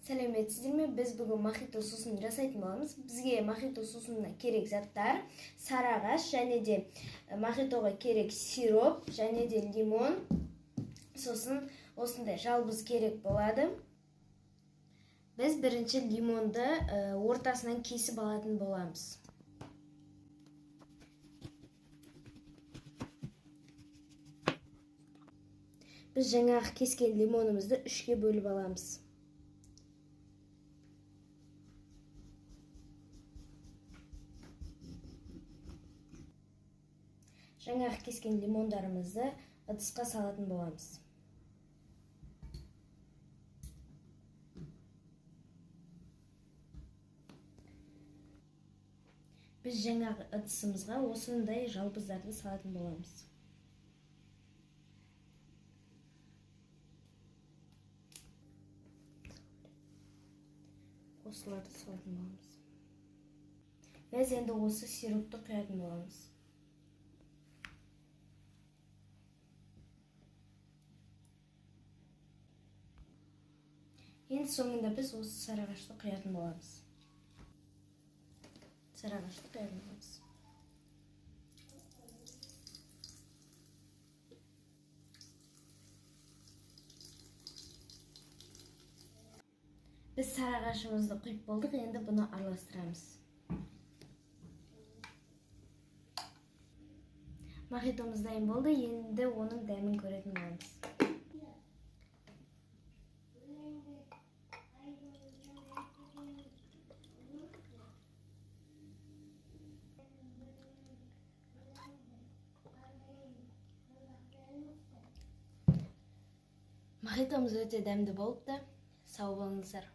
Сәлеметсіздер ме? Біз бүгін мохито сусын жасайтын боламыз. Бізге мохито сусына керек заттар сары ағаш және де мохитоға керек сироп және де лимон. Сосын осындай жалбыз керек болады. Біз бірінші лимонды ортасынан кесіп алатын боламыз. Біз жаңағы кескен лимонымызды үшке бөліп аламыз. Жаңағы кескен лимондарымызды ыдысқа салатын боламыз. Біз жаңағы ыдысымызға осындай жалбыздарды салатын боламыз. Осыларды салатын боламыз. Біз енді осы сиропты құятын боламыз. Енді соңында біз осы сары ағашты құятын боламыз. Сары ағашты құятын боламыз. Біз сары ағашымызды құйып болдық, енді бұны араластырамыз. Мохитомыз дайын болды, енді оның дәмін көретін боламыз. Мохитомыз өте дәмді болыпты. Сау болыңыздар.